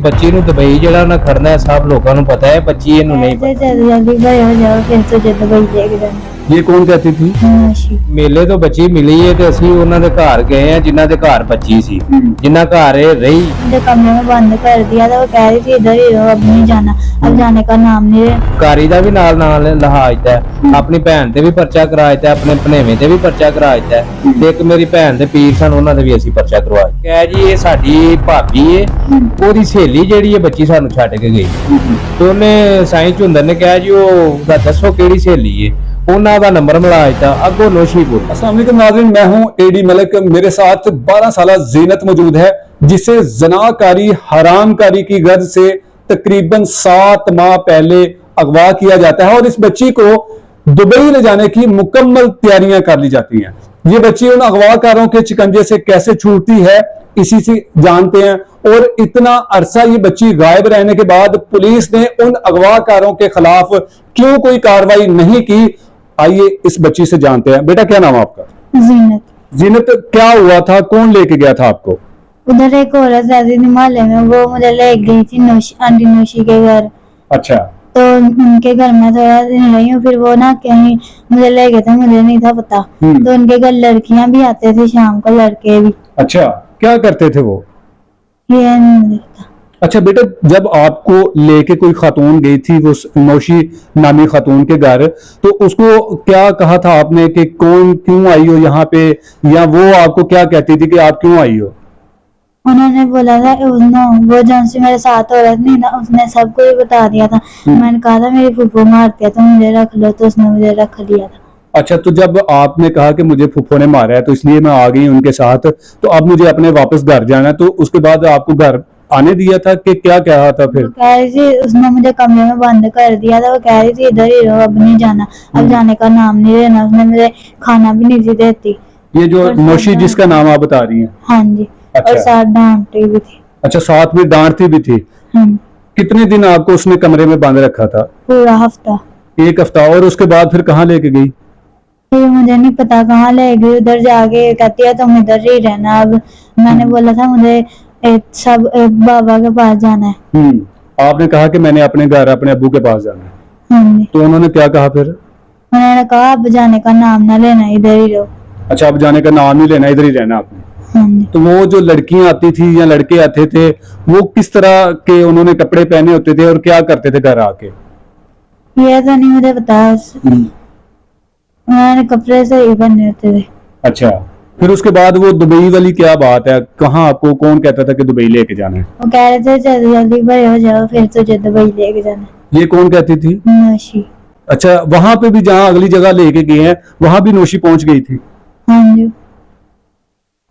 ਬੱਚੀ ਨੂੰ ਦੁਬਈ ਜਿਹੜਾ ਉਹਨਾਂ ਖੜਨਾ ਹੈ ਸਭ ਲੋਕਾਂ ਨੂੰ ਪਤਾ ਹੈ, ਬੱਚੀ ਇਹਨੂੰ ਨਹੀਂ ਪਤਾ। जल्दी जल्दी बड़े हो जाओ फिर तो जब दुबई लेके जाना। ये कौन कहती थी? नौशी। ਮੇਲੇ ਤੋਂ ਬੱਚੀ ਮਿਲੀ ਹੈ ਤੇ ਅਸੀਂ ਉਹਨਾਂ ਦੇ ਘਰ ਗਏ ਆ ਜਿਨ੍ਹਾਂ ਦੇ ਘਰ ਬੱਚੀ ਸੀ, जिन्ना घर ये रही। मुझे कमरे में बंद कर दिया था, वो कह रही थी इधर ही रहो, अब नहीं जाना, अब जाने का नाम नहीं ले। कारी ਦਾ ਵੀ ਨਾਲ ਲਹਾ ਦਿੱਤਾ ਹੈ, ਆਪਣੀ ਭੈਣ ਤੇ ਵੀ ਪਰਚਾ ਕਰਾ ਦਿੱਤਾ, ਆਪਣੇ ਭਣੇਵੇਂ ਤੇ ਵੀ ਪਰਚਾ ਕਰਾ ਦਿੱਤਾ ਹੈ, ਤੇ ਇੱਕ ਮੇਰੀ ਭੈਣ ਦੇ ਪੀਰ ਸਨ ਉਹਨਾਂ ਦੇ ਵੀ ਅਸੀਂ ਪਰਚਾ ਕਰਵਾ ਦਿੱਤਾ। ਕਹਿ ਜੀ ਇਹ ਸਾਡੀ ਭਾਬੀ ਏ, ਉਹਦੀ ਸਹੇਲੀ ਜਿਹੜੀ ਇਹ ਬੱਚੀ ਸਾਨੂੰ ਛੱਡ ਕੇ ਗਈ ਤੇ ਉਹਨੇ ਸਾਈਂ ਝੁੰਦਰ ਨੇ ਕਿਹਾ ਜੀ ਉਹ ਦੱਸੋ ਕਿਹੜੀ ਸਹੇਲੀ ਏ, ਉਹਨਾਂ ਦਾ ਨੰਬਰ ਮਿਲਾ ਦਿੱਤਾ। ਅੱਗੋं नौशी बोल। अस्सलाम वालेकुम नाज़रीन, मैं हूं एडी मलिक। मेरे साथ 12 साल ज़ीनत मौजूद है जिसे जनाकारी हरामकारी की गर्ज से तकरीबन 7 माह पहले अगवा किया जाता है और इस बच्ची को दुबई ले जाने की मुकम्मल तैयारियां कर ली जाती हैं। ये बच्ची उन अगवाकारों के शिकंजे से कैसे छूटती है इसी से जानते हैं। और इतना अरसा ये बच्ची गायब रहने के बाद पुलिस ने उन अगवाकारों के खिलाफ क्यों कोई कार्रवाई नहीं की, आइए इस बच्ची से जानते हैं। बेटा क्या नाम है आपका? जीनत। जीनत, क्या हुआ था, कौन लेके गया था आपको? उधर एक औरत रहती थी मोहल्ले में, वो मुझे ले गई थी आंटी नौशी के घर। अच्छा। तो उनके घर में थोड़ा दिन रही हूँ, फिर वो ना कहीं मुझे ले गए थे, मुझे नहीं था पता। तो उनके घर लड़कियां भी आते थे शाम को, लड़के भी। अच्छा, क्या करते थे वो? ये नहीं मुझे पता। अच्छा बेटा, जब आपको लेके कोई खातून गई थी वो नौशी नामी खातून के घर, तो उसको क्या कहा था आपने कि कौन क्यों आई हो यहाँ पे, या वो आपको क्या कहती थी कि आप क्यों आई हो? उन्होंने बोला था वो जो से मेरे साथ औरत नहीं ना, उसने सबको ही बता दिया था। मैंने कहा था मेरी फूफू मारती है तो मुझे रख लो, तो उसने मुझे रख लिया था। अच्छा, तो जब आपने कहा कि मुझे फूफो ने मारा है तो इसलिए मैं आ गई उनके साथ, तो अब मुझे अपने वापस घर जाना है, तो उसके बाद आपको घर आने दिया था कि क्या कहा था फिर? कह रही थी, उसने मुझे कमरे में बंद कर दिया था, वो कह रही थी इधर ही रहो, अब नहीं जाना, अब जाने का नाम नहीं लेना। उसने मुझे खाना भी नहीं थी देती। ये जो नौशी जिसका नाम आप बता रही हैं? हाँ जी। अच्छा। और साथ डांटती भी थी। अच्छा, साथ में डांटती भी थी। कितने दिन आपको उसने कमरे में बांध रखा था? पूरा हफ्ता। 1 हफ्ता। और उसके बाद फिर कहाँ लेके गई? फिर मुझे नहीं पता कहाँ ले गई, उधर जाके कहती है तुम इधर ही रहना। अब मैंने बोला था मुझे सब बाबा के पास जाना है। आपने कहा कि मैंने अपने घर अपने अब्बू के पास जाना है। हाँ जी। तो उन्होंने क्या कहा फिर? उन्होंने कहा अब जाने का नाम ना लेना, इधर ही रहो। अच्छा, अब जाने का नाम नहीं लेना, इधर ही रहना आपने। हाँ जी। तो वो जो लड़कियां आती थी या लड़के आते थे, वो किस तरह के उन्होंने कपड़े पहने होते थे और क्या करते थे घर आके? ये तो नहीं मुझे पता। उन्होंने कपड़े से ही पहने होते थे। अच्छा, फिर उसके बाद वो दुबई वाली क्या बात है, कहाँ आपको कौन कहता था कि दुबई लेके जाना है? वो कह रहे थे जल्दी जल्दी बड़े हो जाओ फिर तुझे दुबई लेके जाना। ये कौन कहती थी? नौशी। अच्छा, वहां पे भी जहाँ अगली जगह लेके गए हैं वहां भी नौशी पहुंच गई थी? हाँ जी।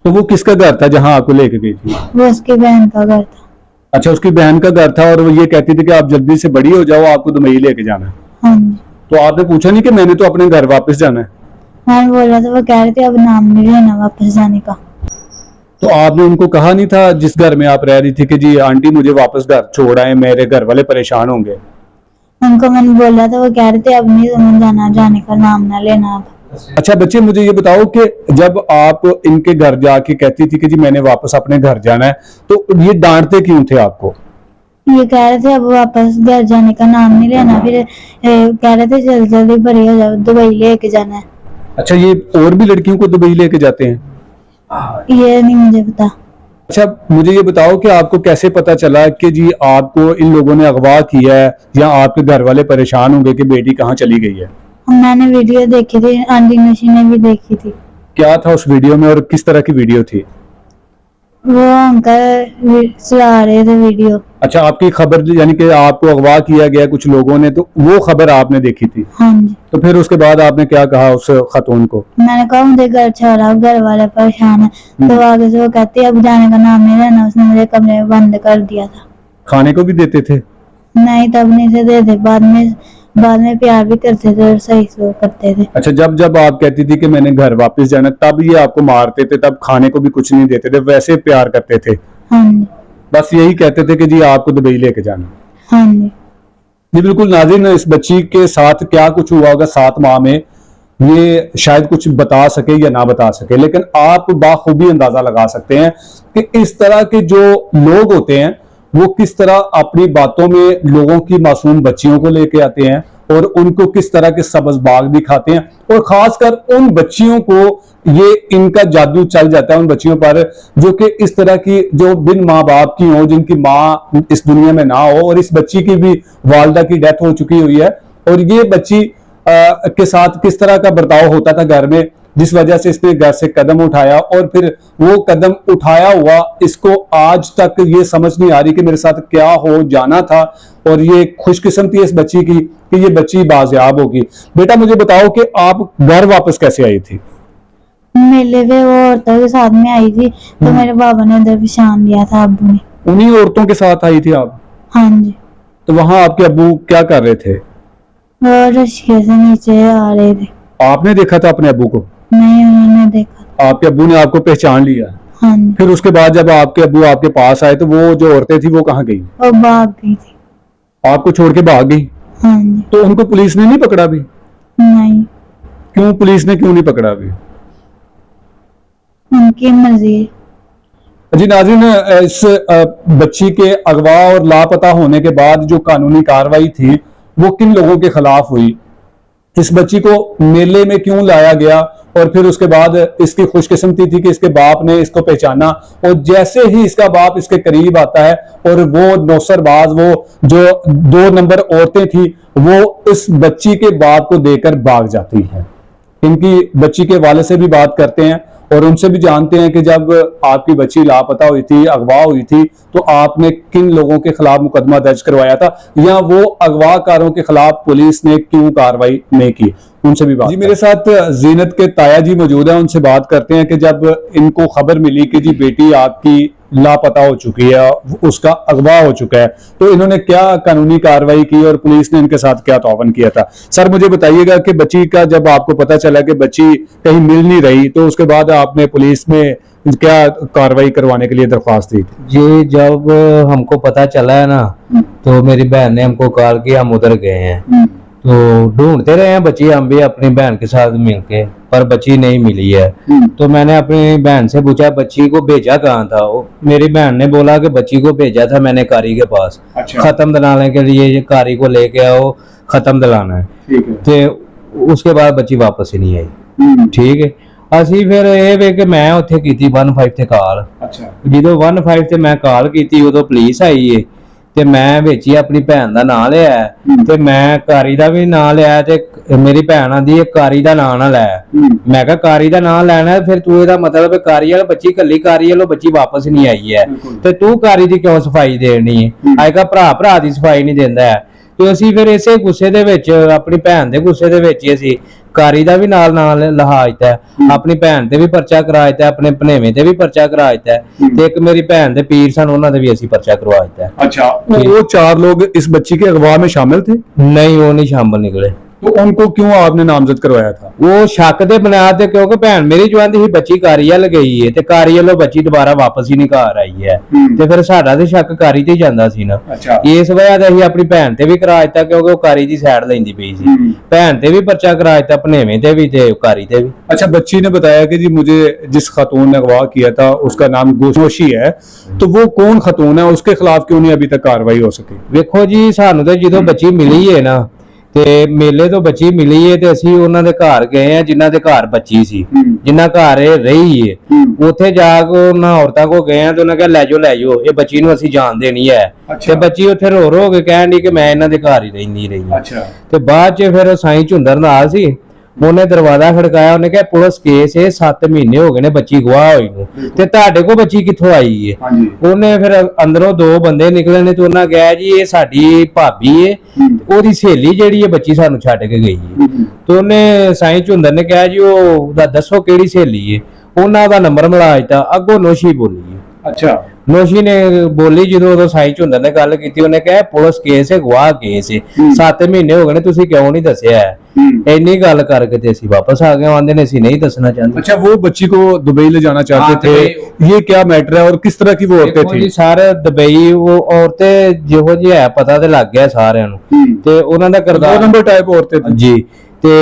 तो वो किसका घर था जहाँ आपको लेके गई थी? वो उसकी बहन का घर था। अच्छा, उसकी बहन का घर था और वो ये कहती थी कि आप जल्दी से बड़ी हो जाओ, आपको दुबई लेके जाना है। हाँ जी। तो आपने पूछा नहीं कि मैंने तो अपने घर वापस जाना है? मैंने बोला था, वो कह रहे थे अब नाम नहीं लेना वापस जाने का। तो आपने उनको कहा नहीं था जिस घर में आप रह रही थी कि जी आंटी मुझे वापस घर छोड़ आए, मेरे घर वाले परेशान होंगे? उनको मैंने बोला था, वो कह रहे थे अब नहीं तुम्हें जाना, जाने का नाम ना लेना अब। अच्छा बच्चे, मुझे ये बताओ कि जब आप इनके घर जाके कहती थी कि जी मैंने वापस अपने घर जाना है, तो ये डांटते क्यों थे आपको? ये कह रहे थे अब वापस घर जाने का नाम नहीं लेना, फिर कह रहे थे जल्दी जल्दी बड़ी हो जाओ, दुबई लेके जाना है। अच्छा, ये और भी लड़कियों को दुबई लेके जाते हैं? ये नहीं मुझे पता। अच्छा, मुझे ये बताओ कि आपको कैसे पता चला कि जी आपको इन लोगों ने अगवा किया है या आपके घर वाले परेशान होंगे कि बेटी कहाँ चली गई है? मैंने वीडियो देखी थी, आंटी नौशी ने भी देखी थी। क्या था उस वीडियो में और किस तरह की वीडियो थी? वो अंकल चला रहे थे वीडियो। अच्छा, आपकी खबर यानी कि आपको अगवा किया गया कुछ लोगों ने, तो वो खबर आपने देखी थी? हाँ जी। तो फिर उसके बाद आपने क्या कहा उस खातून को? मैंने कहा मुझे घर छोड़ा, घर वाले परेशान है। तो आगे से वो कहती है अब जाने का नाम नहीं लेना। उसने मुझे कमरे में बंद कर दिया था। खाने को भी देते थे? नहीं, तब नहीं से देते, बाद में प्यार भी करते थे और सही से करते थे। अच्छा, जब जब आप कहती थी कि मैंने घर वापस जाना, तब ये आपको मारते थे, तब खाने को भी कुछ नहीं देते थे, वैसे प्यार करते थे? हाँ जी। बस यही कहते थे कि जी आपको दुबई लेके जाना? हाँ जी। जी बिल्कुल नाज़रीन, इस बच्ची के साथ क्या कुछ हुआ होगा 7 माह में, ये शायद कुछ बता सके या ना बता सके, लेकिन आप बाखूबी अंदाजा लगा सकते हैं कि इस तरह के जो लोग होते हैं वो किस तरह अपनी बातों में लोगों की मासूम बच्चियों को लेके आते हैं और उनको किस तरह के सबज़बाग दिखाते हैं, और खासकर उन बच्चियों को ये इनका जादू चल जाता है उन बच्चियों पर जो कि इस तरह की, जो बिन माँ बाप की हो, जिनकी माँ इस दुनिया में ना हो, और इस बच्ची की भी वालिदा की डेथ हो चुकी हुई है, और ये बच्ची के साथ किस तरह का बर्ताव होता था घर में, जिस वजह से इसने घर से कदम उठाया, और फिर वो कदम उठाया हुआ इसको आज तक ये समझ नहीं आ रही कि मेरे साथ क्या हो जाना था, और ये खुशकिस्मती इस बच्ची की कि ये बच्ची बाजियाब होगी। बेटा मुझे बताओ कि आप घर वापस कैसे आई थी? मेले पे वो औरतों के साथ में आई थी, तो मेरे बाबा ने उधर पहचान लिया था अब्बू ने। उन्हीं औरतों के साथ आई थी आप? हाँ जी। तो वहां आपके अब्बू क्या कर रहे थे? वो रिक्शे से नीचे आ रहे थे। आपने देखा था अपने अब्बू को? नहीं, उन्होंने देखा। आपके अब्बू ने आपको पहचान लिया? हाँ जी। फिर उसके बाद जब आपके अब्बू आपके पास आए तो वो जो औरतें थी वो कहाँ गई? वो भाग गई थी। आपको छोड़ के भाग गई? हाँ जी। तो उनको पुलिस ने नहीं पकड़ा भी? नहीं, क्यों, पुलिस ने क्यों नहीं पकड़ा भी? उनकी मर्जी। जी नाज़रीन, इस बच्ची के अगवा और लापता होने के बाद जो कानूनी कार्रवाई थी वो किन लोगों के खिलाफ हुई, इस बच्ची को मेले में क्यों लाया गया, और फिर उसके बाद इसकी खुशकिस्मती थी कि इसके बाप ने इसको पहचाना, और जैसे ही इसका बाप इसके करीब आता है और वो नौसरबाज, वो जो 2 नंबर औरतें थी, वो इस बच्ची के बाप को देकर भाग जाती हैं। इनकी बच्ची के वाले से भी बात करते हैं और उनसे भी जानते हैं कि जब आपकी बच्ची लापता हुई थी, अगवा हुई थी, तो आपने किन लोगों के खिलाफ मुकदमा दर्ज करवाया था, या वो अगवाकारों के खिलाफ पुलिस ने क्यों कार्रवाई नहीं की, उनसे भी बात। जी मेरे साथ जीनत के ताया जी मौजूद हैं, उनसे बात करते हैं कि जब इनको खबर मिली कि जी बेटी आपकी लापता हो चुकी है, उसका अगवा हो चुका है, तो इन्होंने क्या कानूनी कार्रवाई की और पुलिस ने इनके साथ क्या तावन किया था? सर मुझे बताइएगा कि बच्ची का जब आपको पता चला कि बच्ची कहीं मिल नहीं रही, तो उसके बाद आपने पुलिस में क्या कार्रवाई करवाने के लिए दरख्वास्त दी थी? जी, जब हमको पता चला है ना, तो मेरी बहन ने हमको कॉल किया, हम उधर गए हैं, तो ढूंढते रहे हैं बच्ची हम भी अपनी बहन के साथ मिलके, पर बच्ची नहीं मिली है। तो मैंने अपनी बहन से पूछा बच्ची को भेजा कहाँ था, वो मेरी बहन ने बोला कि बच्ची को भेजा था मैंने कारी के पास। अच्छा। खत्म दिलाने के लिए, ये कारी को लेके आओ, खत्म दिलाना है। ठीक है। तो उसके बाद बच्ची वापस ही नहीं आई। ठीक है, ਅਸੀਂ ਫਿਰ ਇਹ ਵੇ ਕਿ ਮੈਂ ਉੱਥੇ ਕੀਤੀ 15 ਤੇ ਕਾਲ। अच्छा। ਜਦੋਂ 15 ਤੇ ਮੈਂ ਕਾਲ ਕੀਤੀ ਉਦੋਂ ਪੁਲਿਸ ਆਈ ਏ, ਤੇ ਮੈਂ ਵਿੱਚ ਹੀ ਆਪਣੀ ਭੈਣ ਦਾ ਨਾਂ ਲਿਆ, ਤੇ ਮੈਂ ਕਾਰੀ ਦਾ ਵੀ ਨਾਂ ਲਿਆ, ਤੇ ਮੇਰੀ ਭੈਣ ਆਂਦੀ ਇਹ ਕਾਰੀ ਦਾ ਨਾਂ ਨਾ ਲੈ। ਮੈਂ ਕਿਹਾ ਕਾਰੀ ਦਾ ਨਾਂ ਲੈਣਾ ਫਿਰ ਤੂੰ ਇਹਦਾ ਮਤਲਬ ਕਾਰੀ ਵਾਲੀ ਬੱਚੀ ਕੱਲੀ ਕਾਰੀ ਵਾਲੋ ਬੱਚੀ ਵਾਪਸ ਨਹੀਂ ਆਈ ਹੈ, ਤੇ ਤੂੰ ਕਾਰੀ ਦੀ ਕਿਉਂ ਸਫਾਈ ਦੇਣੀ ਹੈ? ਆਏਗਾ ਭਰਾ ਭਰਾ ਦੀ ਸਫਾਈ ਨਹੀਂ ਦਿੰਦਾ ਹੈ। ਤੇ ਅਸੀਂ ਫਿਰ ਇਸੇ ਗੁੱਸੇ ਦੇ ਵਿੱਚ, ਆਪਣੀ ਭੈਣ ਦੇ ਗੁੱਸੇ ਦੇ ਵਿੱਚ ਹੀ ਅਸੀਂ कारी ਦਾ ਵੀ ਨਾਲ ਲਹਾ ਦਿੱਤਾ, ਆਪਣੀ ਭੈਣ ਤੇ ਵੀ ਪਰਚਾ ਕਰਾ ਦਿੱਤਾ, ਆਪਣੇ ਭਣੇਵੇਂ ਤੇ ਵੀ ਪਰਚਾ ਕਰਾ ਦਿੱਤਾ, ਤੇ ਇੱਕ ਮੇਰੀ ਭੈਣ ਦੇ ਪੀਰ ਸਨ ਉਹਨਾਂ ਦੇ ਵੀ ਅਸੀਂ ਪਰਚਾ करवा ਦਿੱਤਾ। अच्छा, वो 4 लोग इस बच्ची के अगवा में शामिल थे? नहीं, वो नहीं शामिल निकले। तो उनको क्यों आपने नामजद करवाया था? वो शक दे बुनियाद ते, क्योंकि भैन मेरी जवान ही बच्ची कारी वाल गई है, ते कारी वालों बच्ची दोबारा वापस ही नहीं घर आई है, ते फिर साडा ते शक कारी ते ही जांदा सी ना। अच्छा। इस वजह ते असीं अपनी भैन ते भी करा दित्ता, क्योंकि वो कारी दी साइड लैंदी पई सी। भैन ते भी पर्चा करा दित्ता, भनेवें ते भी ते कारी ते भी। अच्छा, बच्ची ने बताया कि जी मुझे जिस खातून ने अगवा किया था उसका नाम गोशोशी है, तो वो कौन खातून है, उसके खिलाफ क्यों नहीं अभी तक कार्रवाई हो सकी? ਵੇਖੋ ਜੀ, ਸਾਨੂੰ ਤੇ ਜਦੋਂ ਬੱਚੀ ਮਿਲੀ ਹੈ ਨਾ, ਤੇ ਮੇਲੇ ਤੋਂ ਬੱਚੀ ਮਿਲੀ ਹੈ, ਤੇ ਅਸੀਂ ਉਹਨਾਂ ਦੇ ਘਰ ਗਏ ਆ ਜਿਨ੍ਹਾਂ ਦੇ ਘਰ ਬੱਚੀ ਸੀ, ਜਿਨ੍ਹਾਂ ਘਰ ਇਹ ਰਹੀ ਹੈ। ਉੱਥੇ ਜਾ ਕੇ ਉਹਨਾਂ ਔਰਤਾਂ ਕੋ ਗਏ ਆ, ਤੇ ਉਹਨਾਂ ਕਿਹਾ ਲੈ ਜਾਓ ਇਹ ਬੱਚੀ ਨੂੰ ਅਸੀਂ ਜਾਣ ਦੇਣੀ ਹੈ। ਤੇ ਬੱਚੀ ਉੱਥੇ ਰੋ ਕੇ ਕਹਿਣ ਦੀ ਕਿ ਮੈਂ ਇਹਨਾਂ ਦੇ ਘਰ ਹੀ ਰਹਿੰਦੀ ਰਹੀ। अच्छा। ਤੇ ਬਾਅਦ ਚ ਫਿਰ ਸਾਈਂ ਝੁੰਦਰ ਨਾਲ ਸੀ, ਉਹਨੇ ਦਰਵਾਜ਼ਾ ਖੜਕਾਇਆ, ਉਹਨੇ ਕਿਹਾ ਪੁਲਿਸ ਕੇਸ ਹੈ, 7 ਮਹੀਨੇ ਹੋ ਗਏ ਨੇ ਬੱਚੀ ਗਵਾਹ ਹੋਈ ਨੂੰ, ਤੇ ਤੁਹਾਡੇ ਕੋ ਬੱਚੀ ਕਿੱਥੋਂ ਆਈ ਹੈ? ਉਹਨੇ ਫਿਰ ਅੰਦਰੋਂ 2 ਬੰਦੇ ਨਿਕਲੇ ਨੇ, ਤੇ ਉਹਨਾਂ ਕਿਹਾ ਜੀ ਇਹ ਸਾਡੀ ਭਾਬੀ ਹੈ, ਉਹਦੀ ਸਹੇਲੀ ਜਿਹੜੀ ਹੈ ਬੱਚੀ ਸਾਨੂੰ ਛੱਡ ਕੇ ਗਈ ਹੈ। ਤੇ ਉਹਨੇ ਸਾਈਂ ਝੁੰਦਰ ਨੇ ਕਿਹਾ ਜੀ ਉਹ ਦੱਸੋ ਕਿਹੜੀ ਸਹੇਲੀ ਹੈ? ਉਹਨਾਂ ਦਾ ਨੰਬਰ ਮਿਲਾ ਦਿੱਤਾ, ਅੱਗੋਂ ਨੋਸ਼ੀ ਬੋਲੀ। अच्छा। ਨੋਸ਼ੀ ਨੇ ਬੋਲੀ, ਜਦੋਂ ਉਦੋਂ ਸਾਈਂ ਝੁੰਦਰ ਨੇ ਗੱਲ ਕੀਤੀ, ਉਹਨੇ ਕਿਹਾ ਪੁਲਿਸ ਕੇਸ ਹੈ, ਗਵਾਹ ਕੇਸ ਹੈ, 7 ਮਹੀਨੇ ਹੋ ਗਏ ਨੇ, ਤੁਸੀਂ ਕਿਉਂ ਨਹੀਂ ਦੱਸਿਆ? ਇੰਨੀ ਗੱਲ ਕਰਕੇ ਤੇ ਅਸੀਂ ਵਾਪਸ ਆ ਗਏ, ਆਂਦੇ ਨੇ ਅਸੀਂ नहीं दसना चाहते। अच्छा, वो बच्ची को दुबई ले जाना चाहते थे, ये क्या मैटर है और किस तरह की वो औरतें थी? ਸਾਰੇ ਦੁਬਈ ਉਹ ਔਰतें ਜਿਹੋ ਜਿਹੀ ਹੈ ਪਤਾ ਤੇ ਲੱਗ ਗਿਆ ਸਾਰਿਆਂ ਨੂੰ, ਤੇ ਉਹਨਾਂ ਦਾ 2 नंबर टाइप औरतें थी। ਜੀ, ਤੇ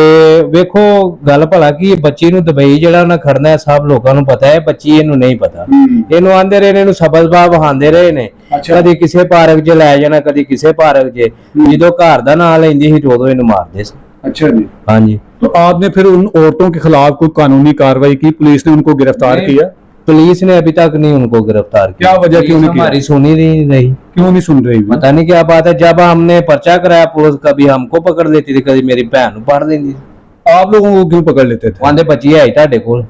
ਵੇਖੋ ਗੱਲ ਭਲਾ ਕੀ ਬੱਚੀ ਨੂੰ ਦੁਬਈ ਜਿਹੜਾ ਉਹਨਾਂ ਖੜਨਾ ਹੈ ਸਭ ਲੋਕਾਂ ਨੂੰ ਪਤਾ ਹੈ, ਬੱਚੀ ਇਹਨੂੰ ਨਹੀਂ ਪਤਾ। ਇਹਨੂੰ ਆਂਦੇ ਰਹੇ ਨੇ, ਇਹਨੂੰ ਸਬਜ਼-ਬਾਹ ਵਹਾਉਂਦੇ ਰਹੇ ਨੇ, ਕਦੀ ਕਿਸੇ ਪਾਰਕ 'ਚ ਲੈ ਜਾਣਾ, ਕਦੀ ਕਿਸੇ ਪਾਰਕ 'ਚ। ਜਦੋਂ ਘਰ ਦਾ ਨਾਂ ਲੈਂਦੀ ਸੀ ਉਦੋਂ ਇਹਨੂੰ ਮਾਰਦੇ ਸੀ। अच्छा जी, हाँ जी। तो आपने फिर उन औरतों के खिलाफ कोई कानूनी कार्रवाई की? पुलिस ने उनको गिरफ्तार किया? पुलिस ने अभी तक नहीं उनको गिरफ्तार किया। क्या वजह क्यों नहीं किया? हमारी सुनी नहीं रही। क्यों नहीं सुन रही? पता नहीं क्या बात है। जब हमने पर्चा कराया पुलिस कभी हमको पकड़ लेती थी, कभी मेरी बहन को पकड़ लेती थी। आप लोगों को क्यों पकड़ लेते थे? आंदे बच्ची है ਤੁਹਾਡੇ ਕੋਲ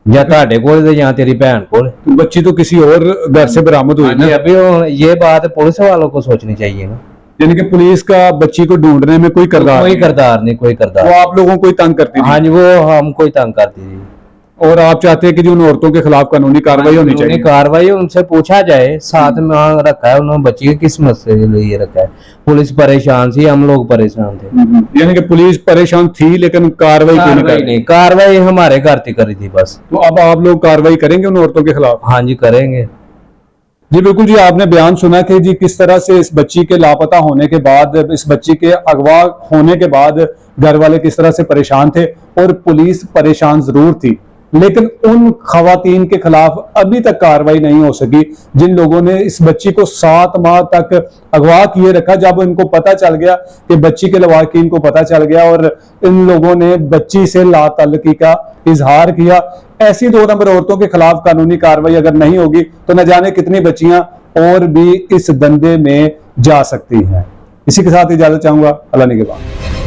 या ਤੁਹਾਡੇ ਕੋਲ ਤੇ ਜਾਂ तेरी बहन कोल। तो बच्ची तो किसी और घर से बरामद हुई ना? अभी ये बात पुलिस वालों को सोचनी चाहिए ना, यानी कि पुलिस का बच्ची को ढूंढने में कोई किरदार कोई नहीं। किरदार नहीं, कोई किरदार। वो आप लोगों को ही तंग करती थी। हाँ जी, वो हमको ही तंग करती थी। और आप चाहते हैं कि जो उन औरतों के खिलाफ कानूनी कार्रवाई होनी चाहिए? कार्रवाई उनसे पूछा जाए, साथ में वहाँ रखा है उन्होंने बच्ची की किस्मत से लिए रखा है। पुलिस परेशान थी, हम लोग परेशान थे। यानी कि पुलिस परेशान थी लेकिन कार्रवाई क्यों नहीं कर रही? नहीं, कार्रवाई हमारे घर की करी थी बस। तो अब आप लोग कार्रवाई करेंगे उन औरतों के खिलाफ? हाँ जी, करेंगे जी बिल्कुल जी, आपने बयान सुना कि जी किस तरह से इस बच्ची के लापता होने के बाद, इस बच्ची के अगवा होने के बाद घर वाले किस तरह से परेशान थे, और पुलिस परेशान जरूर थी, लेकिन उन खवातीन के खिलाफ अभी तक कार्रवाई नहीं हो सकी जिन लोगों ने इस बच्ची को 7 माह तक अगवा किए रखा। जब इनको पता चल गया कि बच्ची के लवाकिन को पता चल गया और इन लोगों ने बच्ची से लातल्लुकी का इजहार किया, ऐसी 2 नंबर औरतों के खिलाफ कानूनी कार्रवाई अगर नहीं होगी तो न जाने कितनी बच्चियां और भी इस धंधे में जा सकती हैं। इसी के साथ इजाजत चाहूंगा। अल्लाह निगहबान।